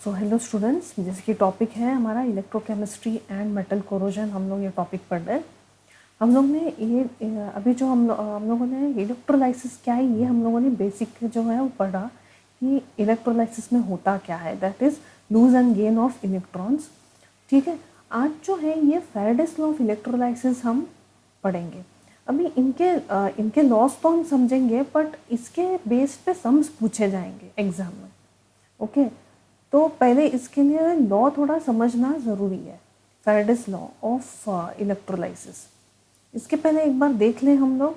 So hello students, जैसे कि topic है हमारा इलेक्ट्रोकेमिस्ट्री एंड मेटल कोरोजन। हम लोग ये टॉपिक पढ़ रहे हैं। हम लोग ने ये अभी जो हम लोगों ने इलेक्ट्रोलाइसिस क्या है, ये हम लोगों ने बेसिक जो है वो पढ़ा कि इलेक्ट्रोलाइसिस में होता क्या है, that is lose and gain of electrons. ठीक है, आज जो है ये फैराडेस लॉ ऑफ इलेक्ट्रोलाइसिस हम पढ़ेंगे। अभी इनके लॉस तो हम समझेंगे, बट इसके बेस पे सम्स पूछे जाएंगे एग्जाम में। ओके, तो पहले इसके लिए लॉ थोड़ा समझना ज़रूरी है, फैराडेस लॉ ऑफ इलेक्ट्रोलाइसिस। इसके पहले एक बार देख लें हम लोग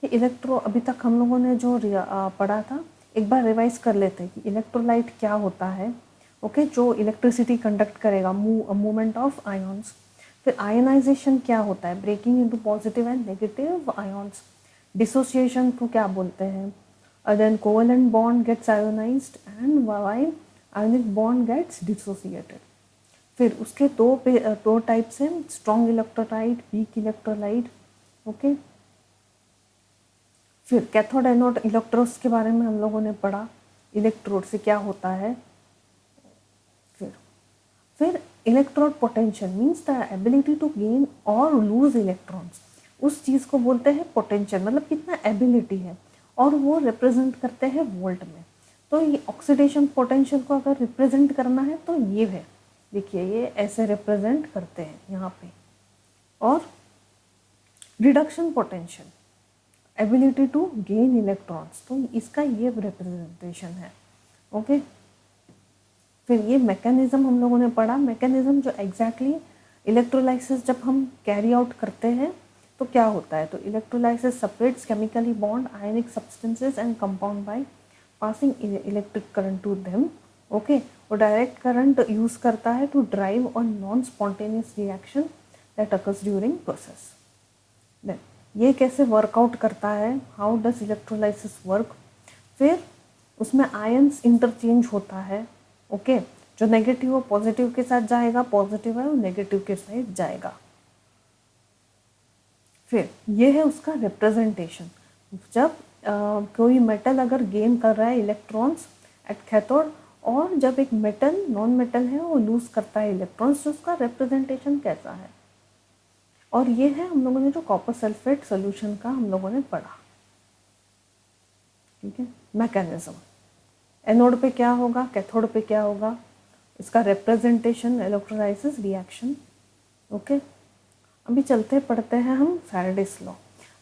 कि अभी तक हम लोगों ने जो पढ़ा था, एक बार रिवाइज कर लेते हैं कि इलेक्ट्रोलाइट क्या होता है। ओके, जो इलेक्ट्रिसिटी कंडक्ट करेगा, मूवमेंट ऑफ आयॉन्स। फिर आयनाइजेशन क्या होता है, breaking into positive and negative ions. Dissociation को क्या बोलते हैं, then covalent bond gets ionized and while ionic bond gets dissociated। फिर उसके दो टाइप्स हैं, strong electrolyte, weak electrolyte. Okay, फिर कैथोड एनोड इलेक्ट्रोड्स के बारे में हम लोगों ने पढ़ा, इलेक्ट्रोड से क्या होता है। फिर electrode potential means the ability to gain और लूज इलेक्ट्रॉन्स। उस चीज़ को बोलते हैं पोटेंशियल, मतलब कितना एबिलिटी है, और वो रिप्रेजेंट करते हैं वोल्ट में। तो ये ऑक्सीडेशन पोटेंशियल को अगर रिप्रेजेंट करना है तो ये है, देखिए ये ऐसे रिप्रेजेंट करते हैं यहाँ पे। और reduction potential, ability to gain electrons, तो इसका ये रिप्रेजेंटेशन है। ओके, फिर ये मैकेनिज्म हम लोगों ने पढ़ा, मैकेनिज्म जो एग्जैक्टली इलेक्ट्रोलाइसिस जब हम कैरी आउट करते हैं तो क्या होता है। तो electrolysis separates chemically bond ionic substances and compound by passing electric current to them. Okay, वो डायरेक्ट करंट यूज करता है to drive on non spontaneous reaction that occurs during process. Then ये कैसे वर्कआउट करता है, हाउ डज इलेक्ट्रोलाइसिस वर्क। फिर उसमें ions interchange होता है। ओके, जो नेगेटिव वो पॉजिटिव के साथ जाएगा, पॉजिटिव है वो नेगेटिव के साथ जाएगा। फिर ये है उसका रिप्रेजेंटेशन, जब कोई मेटल अगर गेन कर रहा है इलेक्ट्रॉन्स एट कैथोड, और जब एक मेटल नॉन मेटल है वो लूज करता है इलेक्ट्रॉन्स, तो उसका रिप्रेजेंटेशन कैसा है। और ये है हम लोगों ने जो कॉपर सल्फेट सोल्यूशन का हम लोगों ने पढ़ा। ठीक है, मैकेनिज्म, एनोड पे क्या होगा, कैथोड पे क्या होगा, इसका रिप्रेजेंटेशन, इलेक्ट्रोलाइसिस, रिएक्शन। ओके, अभी चलते पढ़ते हैं हम फैराडेस लॉ।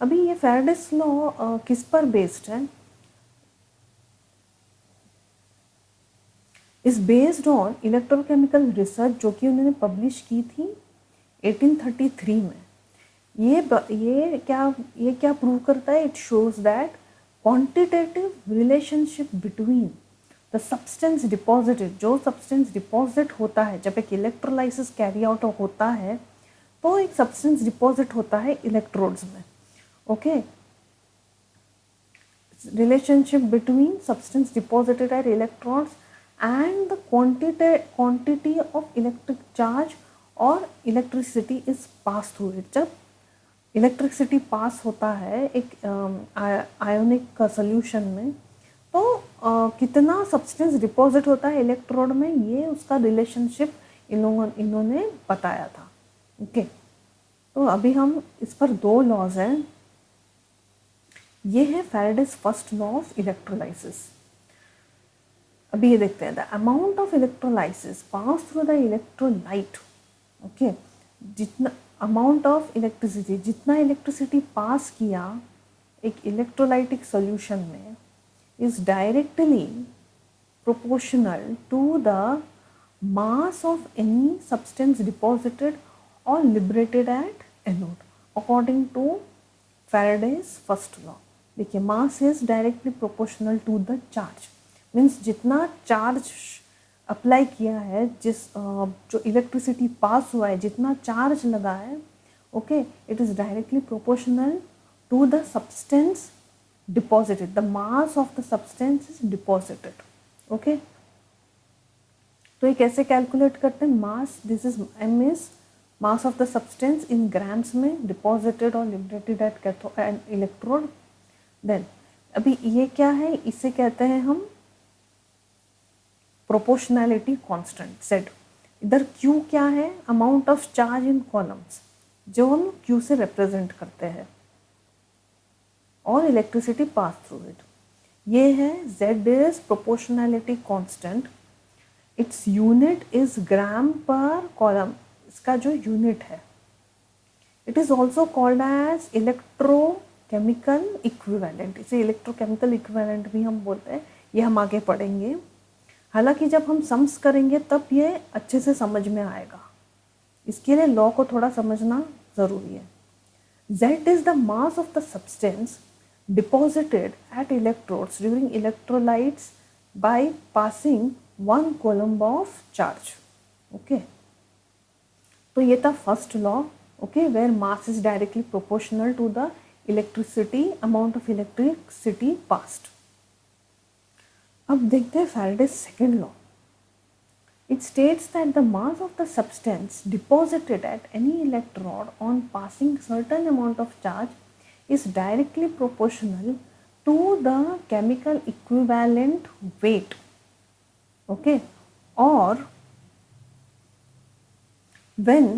अभी ये फैराडेस लॉ किस पर बेस्ड है, is based on electrochemical research जो कि उन्होंने पब्लिश की थी 1833 में। ये क्या प्रूव करता है, it shows that quantitative relationship between the substance deposited, जो सब्सटेंस डिपॉजिट होता है जब एक इलेक्ट्रोलाइसिस कैरी आउट होता है, तो एक सब्सटेंस डिपॉजिट होता है इलेक्ट्रोड्स में। Okay, relationship between substance deposited at electrodes and the quantity of electric charge और electricity is pass through it. जब इलेक्ट्रिसिटी पास होता है एक आयोनिक सोल्यूशन में, तो कितना सब्सटेंस डिपॉजिट होता है इलेक्ट्रोड में, ये उसका रिलेशनशिप इन्होंने बताया था। ओके, तो अभी हम इस पर दो लॉज हैं। ये है Faraday's first law of electrolysis. अभी ये देखते हैं, the amount of electrolysis pass through the electrolyte. Okay, जितना अमाउंट ऑफ इलेक्ट्रिसिटी, जितना इलेक्ट्रिसिटी पास किया एक इलेक्ट्रोलाइटिक सॉल्यूशन में, is directly proportional to the mass of any substance deposited और liberated at anode according to Faraday's first law. देखिए, mass is directly proportional to the charge, means जितना charge apply किया है, जो electricity pass हुआ है, जितना चार्ज लगा है, okay, it is directly proportional to the substance deposited, the mass of the substance is deposited. Okay, तो ये कैसे कैलकुलेट करते हैं, mass, this is M is mass of the substance in grams में, डिपॉजिटेड और liberated at cathode electrode. Then अभी ये क्या है, इसे कहते हैं हम प्रोपोर्शनैलिटी कांस्टेंट Z। इधर Q क्या है, amount of charge in coulombs, जो हम Q से रिप्रेजेंट करते हैं, और इलेक्ट्रिसिटी पास थ्रू इट। ये है Z is proportionality constant, its unit is gram per coulomb, इसका जो यूनिट है। It is also called as electrochemical equivalent, इसे इलेक्ट्रोकेमिकल इक्विवेलेंट भी हम बोलते हैं, ये हम आगे पढ़ेंगे। हालांकि जब हम सम्स करेंगे तब ये अच्छे से समझ में आएगा, इसके लिए लॉ को थोड़ा समझना ज़रूरी है। Z is the mass of the substance deposited at electrodes during electrolytes by passing one coulomb of charge. Okay. तो ये था first law, okay, where mass is directly proportional to the electricity, amount of electricity passed. अब देखते हैं Faraday's second law. It states that the mass of the substance deposited at any electrode on passing certain amount of charge is directly proportional to the chemical equivalent weight, okay, or when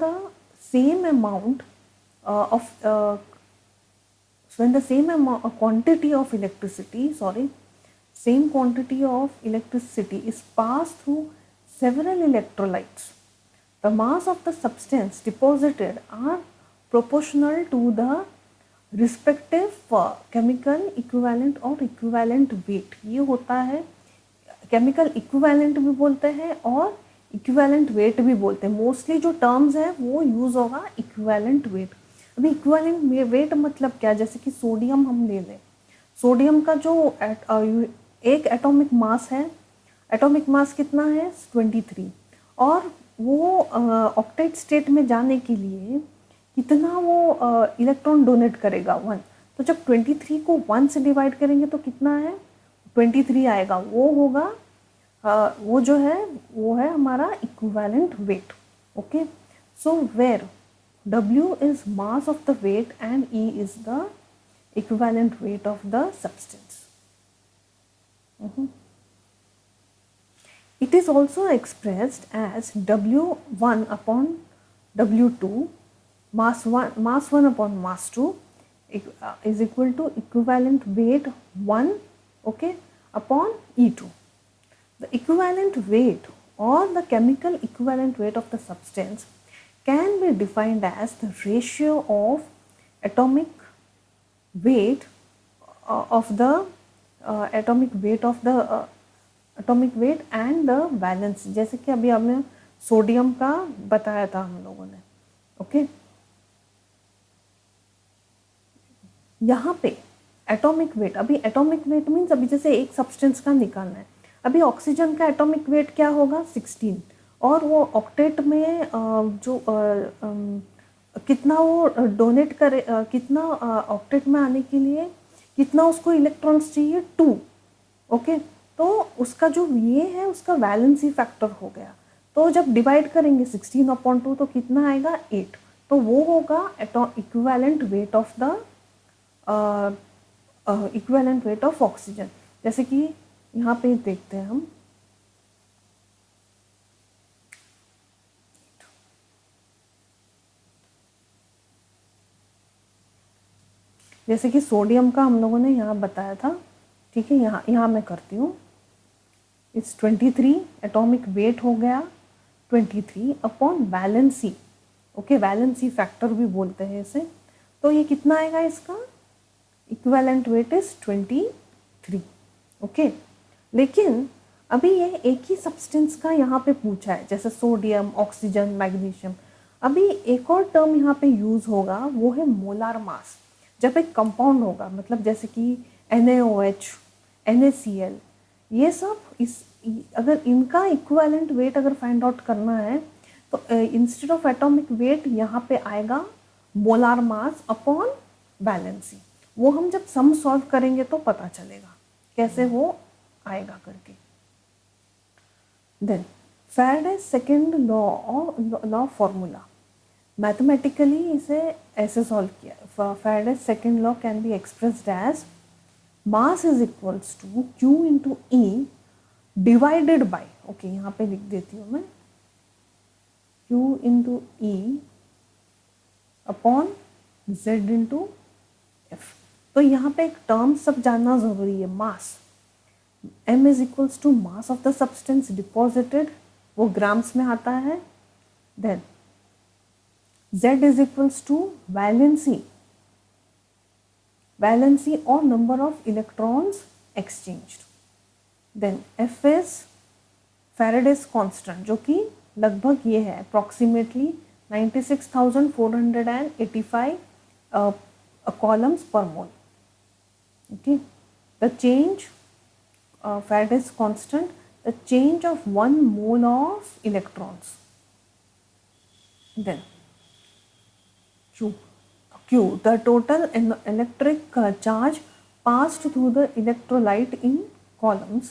the same amount quantity of electricity, same quantity of electricity is passed through several electrolytes. The mass of the substance deposited are proportional to the respective chemical equivalent or equivalent weight. ये होता है chemical equivalent भी बोलते हैं और equivalent weight भी बोलते हैं। मोस्टली जो टर्म्स है वो यूज होगा equivalent weight। अभी equivalent weight मतलब क्या, जैसे कि सोडियम हम ले लें, सोडियम का जो एक एटॉमिक मास है, एटॉमिक मास कितना है 23, और वो ऑक्टेट स्टेट में जाने के लिए कितना वो इलेक्ट्रॉन डोनेट करेगा 1। तो जब 23 को 1 से डिवाइड करेंगे तो कितना है 23 आएगा, वो होगा वो जो है वो है हमारा equivalent weight. Okay, so where W is mass of the weight and E is the equivalent weight of the substance. It is also expressed as W1 upon W2, mass 1 upon mass 2 is equal to equivalent weight 1, okay, upon E2. The equivalent weight or the chemical equivalent weight of the substance can be defined as the ratio of atomic weight of the atomic weight and the valence, जैसे कि अभी हमने sodium का बताया था हम लोगों ने। ओके, यहाँ पे एटॉमिक वेट, अभी एटॉमिक वेट मीन्स अभी जैसे एक सब्सटेंस का निकालना है, अभी ऑक्सीजन का एटॉमिक वेट क्या होगा 16, और वो ऑक्टेट में जो कितना वो डोनेट करे, कितना ऑक्टेट में आने के लिए कितना उसको इलेक्ट्रॉन्स चाहिए 2। ओके, तो उसका जो ये है उसका वैलेंसी फैक्टर हो गया, तो जब डिवाइड करेंगे 16/2 तो कितना आएगा 8, तो वो होगा equivalent weight of the equivalent weight of oxygen. जैसे कि यहाँ पे देखते हैं हम, जैसे कि सोडियम का हम लोगों ने यहाँ बताया था, ठीक है, यहाँ मैं करती हूँ, इस 23 एटॉमिक वेट हो गया 23 upon valency, okay, valency factor भी बोलते हैं इसे, तो ये कितना आएगा, इसका इक्विवेलेंट वेट इज 23। ओके, लेकिन अभी ये एक ही सब्सटेंस का यहाँ पे पूछा है, जैसे सोडियम, ऑक्सीजन, मैग्नीशियम। अभी एक और टर्म यहाँ पे यूज होगा, वो है मोलार मास। जब एक कंपाउंड होगा, मतलब जैसे कि NaOH, NaCl, ये सब अगर इनका इक्विवेलेंट वेट अगर फाइंड आउट करना है तो इंस्टेड ऑफ एटॉमिक वेट यहाँ पे आएगा मोलार मास अपॉन वैलेंसी। वो हम जब सम सॉल्व करेंगे तो पता चलेगा कैसे वो आएगा करके। Then Faraday's second law formula, mathematically इसे ऐसे सॉल्व किया। Faraday's second law can be expressed as mass is equals to Q into E divided by, okay यहाँ पे लिख देती हूँ मैं, Q into E upon Z into F. तो यहाँ पे एक टर्म सब जानना जरूरी है, mass. M is equals to mass of the substance deposited, वो ग्राम्स में आता है। Then Z is equals to valency, valency और number of electrons exchanged. Then F is Faraday's constant, जो कि लगभग ये है approximately 96,485 coulombs per mole. Okay, the change Faraday's constant, the change of 1 mole of electrons. Then Q, the total electric charge passed through the electrolyte in columns,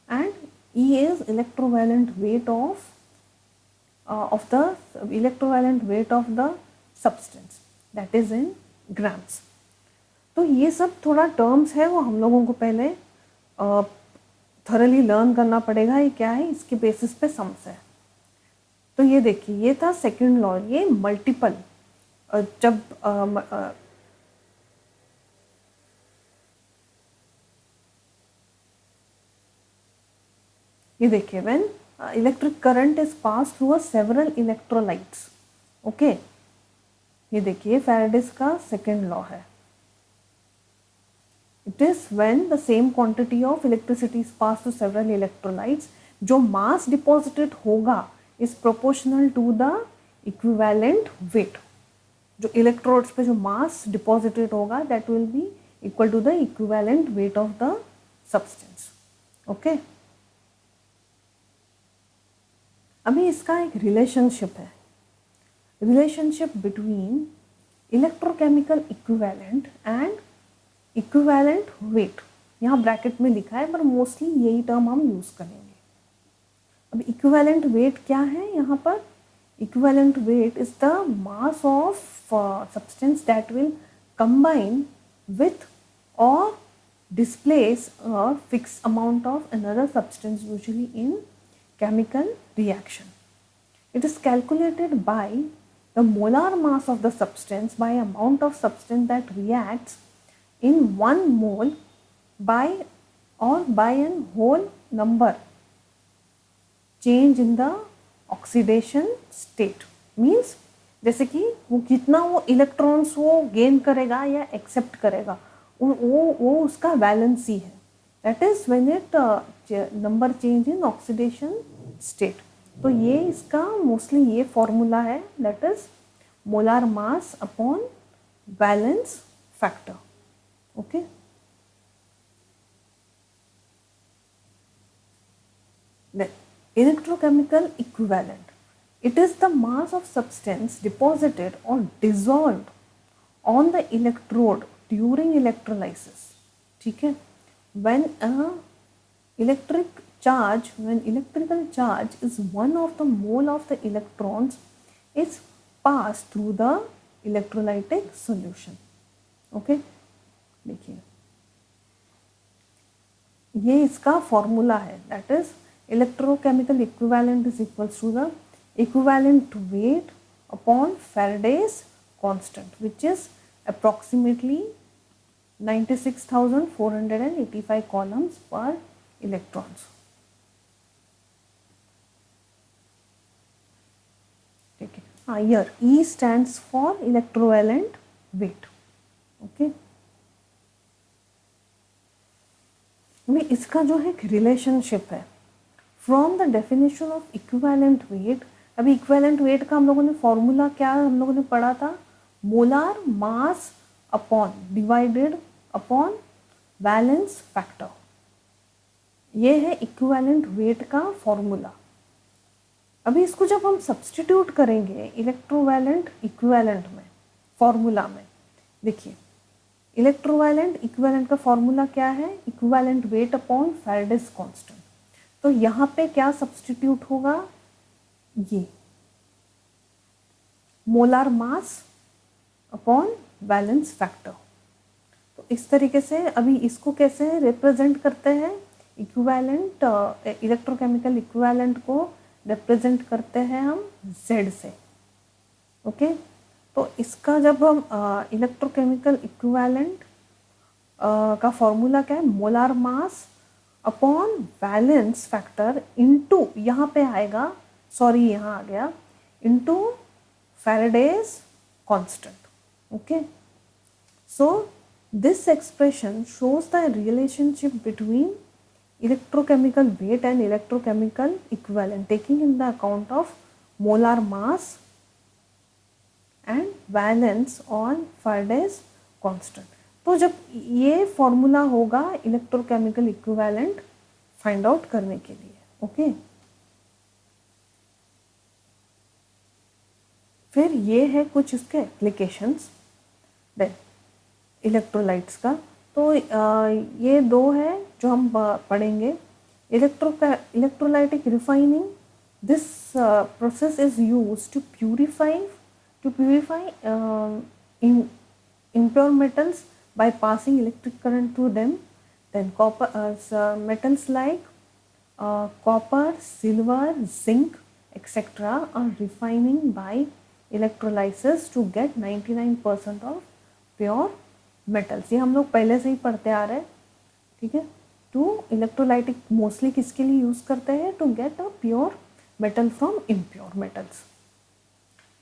and E is electrovalent weight of the electrovalent weight of the substance, that is in grams. तो ये सब थोड़ा terms है, वो हम लोगों को पहले थॉरली लर्न करना पड़ेगा। ये क्या है, इसके बेसिस पे सम्स है। तो ये देखिए, ये था सेकंड लॉ। ये मल्टीपल, जब ये देखिए, when electric current is pass through a several electrolytes. Okay, ये देखिए फैराडेज का सेकंड लॉ है। It is when the same quantity of electricity is passed to several electrolytes, जो mass deposited होगा is proportional to the equivalent weight। जो electrodes पे जो mass deposited होगा that will be equal to the equivalent weight of the substance। okay? अभी इसका एक relationship है, relationship between electrochemical equivalent and equivalent weight. यहाँ ब्रैकेट में लिखा है, पर मोस्टली यही टर्म हम यूज करेंगे। अब इक्विवेलेंट वेट क्या है यहाँ पर? Equivalent weight is the mass of substance that will combine with और displace a fixed amount of another substance, usually in chemical reaction. It is calculated by the molar mass of the substance by amount of substance that reacts in 1 mole by an whole number change in the oxidation state। Means जैसे कि वो कितना वो electrons वो gain करेगा या accept करेगा, वो उसका वैलेंसी है। That is when it number change in oxidation state. तो ये इसका मोस्टली ये फॉर्मूला है, that is molar mass upon valence factor. Okay, then electrochemical equivalent, it is the mass of substance deposited or dissolved on the electrode during electrolysis। ठीक है, when electrical charge is 1 of the mole of the electrons is passed through the electrolytic solution। Okay, देखिए ये इसका formula है, that is electrochemical equivalent is equals to the equivalent weight upon Faraday's constant, which is approximately 96,485 columns per electrons। ठीक है, हाँ, here E stands for electrovalent weight। Okay, इसका जो है एक रिलेशनशिप है from the definition of equivalent weight. अभी equivalent weight का हम लोगों ने फॉर्मूला क्या हम लोगों ने पढ़ा था, molar mass upon divided upon valence factor. ये है इक्विवेलेंट वेट का फॉर्मूला। अभी इसको जब हम सब्स्टिट्यूट करेंगे इलेक्ट्रोवैलेंट इक्विवेलेंट में फॉर्मूला में, देखिए इलेक्ट्रोवैलेंट इक्विवेलेंट का फॉर्मूला क्या है, equivalent weight upon Faraday's constant. तो यहाँ पे क्या सब्स्टिट्यूट होगा, ये molar mass upon valence factor. तो इस तरीके से अभी इसको कैसे रिप्रेजेंट करते हैं, इक्विवेलेंट इलेक्ट्रोकेमिकल इक्विवेलेंट को रिप्रेजेंट करते हैं हम Z से। ओके, तो इसका जब हम इलेक्ट्रोकेमिकल इक्विवेलेंट का फॉर्मूला क्या है, molar mass upon valence factor into, यहाँ पे आएगा, सॉरी यहाँ आ गया, into Faraday's constant. Okay, so this expression shows the relationship between electrochemical weight and electrochemical equivalent, taking in the account of molar mass and valence on Faraday's constant. तो जब ये formula होगा electrochemical equivalent find out करने के लिए। Okay, फिर ये है कुछ इसके एप्लीकेशंस देन इलेक्ट्रोलाइट्स का। तो ये दो है जो हम पढ़ेंगे। Electrolytic refining, this process is used to purify impure metals by passing electric current through them. Then copper metals like copper, silver, zinc, etc. are refining by electrolysis to get 99% of pure metals। ये हम लोग पहले से ही पढ़ते आ रहे हैं, ठीक है। टू इलेक्ट्रोलाइटिक मोस्टली किसके लिए यूज करते हैं, to get a pure metal from impure metals.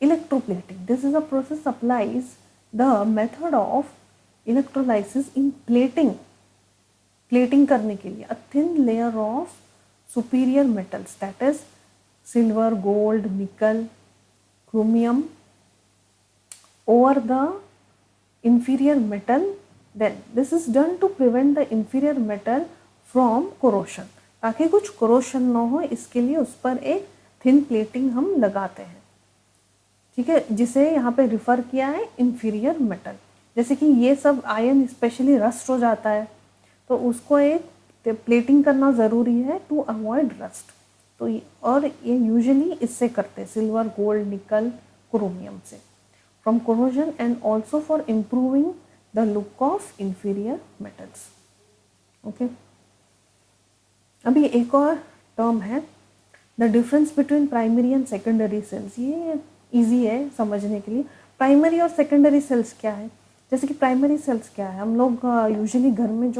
Electroplating, this is a process applies the method of electrolysis in plating करने के लिए a thin layer of superior metals, that is silver, gold, nickel, chromium over the inferior metal. Then this is done to prevent the inferior metal from corrosion, ताकि कुछ corrosion ना हो, इसके लिए उस पर एक thin plating हम लगाते हैं, ठीक है, जिसे यहाँ पे रिफर किया है inferior metal। जैसे कि ये सब आयन स्पेशली रस्ट हो जाता है, तो उसको एक प्लेटिंग करना ज़रूरी है टू अवॉइड रस्ट। तो और ये यूजुअली इससे करते हैं, सिल्वर, गोल्ड, निकल, क्रोमियम से, from corrosion and also for improving the look of inferior metals. Okay, अभी एक और टर्म है, the difference between primary and secondary cells. ये इजी है समझने के लिए। प्राइमरी और सेकेंडरी सेल्स क्या है, जैसे कि प्राइमरी सेल्स क्या है, हम लोग यूजुअली घर में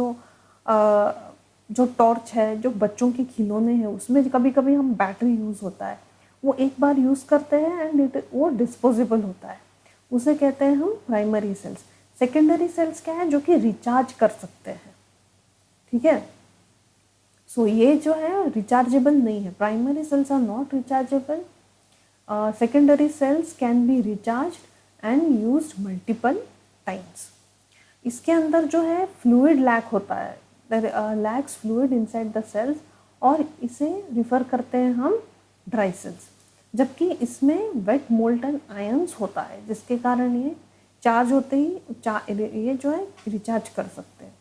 जो टॉर्च है, जो बच्चों के खिलौने हैं, उसमें कभी कभी हम बैटरी यूज़ होता है, वो एक बार यूज़ करते हैं एंड वो डिस्पोजेबल होता है, उसे कहते हैं हम प्राइमरी सेल्स। सेकेंडरी सेल्स क्या है, जो कि रिचार्ज कर सकते हैं, ठीक है। सो ये जो है रिचार्जेबल नहीं है, primary cells are not rechargeable, secondary cells can be recharged and used multiple times. इसके अंदर जो है फ्लूइड लैक होता है, lacks fluid inside the cells, और इसे रिफर करते हैं हम ड्राई सेल्स। जबकि इसमें वेट मोल्टन आयंस होता है, जिसके कारण ये चार्ज होते ही ये जो है रिचार्ज कर सकते हैं।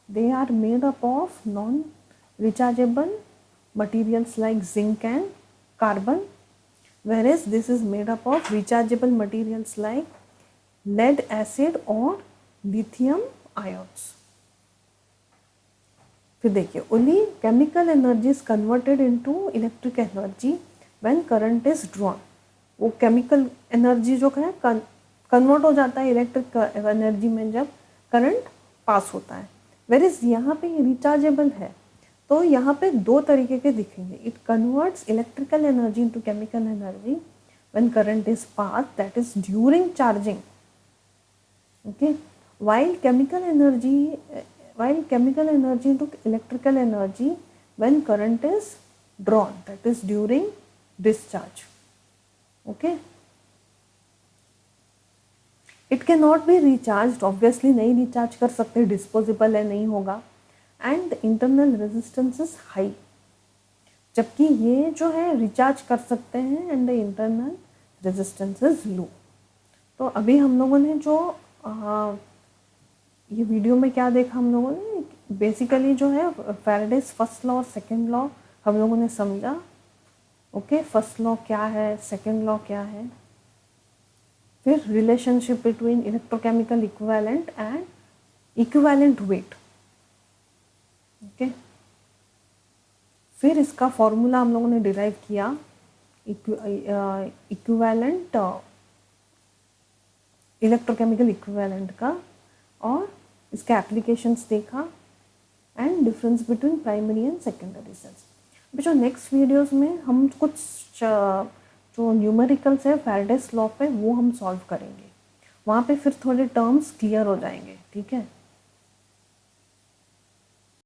They are made up of non rechargeable materials like zinc and carbon, whereas this is made up of rechargeable materials like lead acid और lithium ions। फिर देखिए, only chemical energy is converted into electric energy when current is drawn। वो chemical energy जो है convert हो जाता है electric energy में जब करंट पास होता है। whereas यहाँ पे रिचार्जेबल है, तो यहाँ पे दो तरीके के दिखेंगे। It converts electrical energy into chemical energy when current is pass, that is during charging. Okay, while chemical energy into electrical energy when current is drawn, that is during discharge। okay, it cannot be recharged, obviously नहीं recharge कर सकते, disposable है, नहीं होगा, and internal resistance is high. जबकि ये जो है रिचार्ज कर सकते हैं and the internal resistance is low. तो अभी हम लोगों ने जो ये वीडियो में क्या देखा, हम लोगों ने बेसिकली जो है फैराडेज फर्स्ट लॉ और सेकंड लॉ हम लोगों ने समझा। ओके, फर्स्ट लॉ क्या है, सेकंड लॉ क्या है, फिर relationship between electrochemical equivalent and equivalent weight. Okay, फिर इसका फॉर्मूला हम लोगों ने डिराइव किया इक्विवेलेंट इलेक्ट्रोकेमिकल इक्विवेलेंट का, और इसका एप्लीकेशंस देखा and difference between primary and secondary cells. बच्चों नेक्स्ट वीडियोस में हम कुछ जो न्यूमेरिकल्स है फैराडेस लॉ पे वो हम सॉल्व करेंगे, वहाँ पे फिर थोड़े टर्म्स क्लियर हो जाएंगे, ठीक है।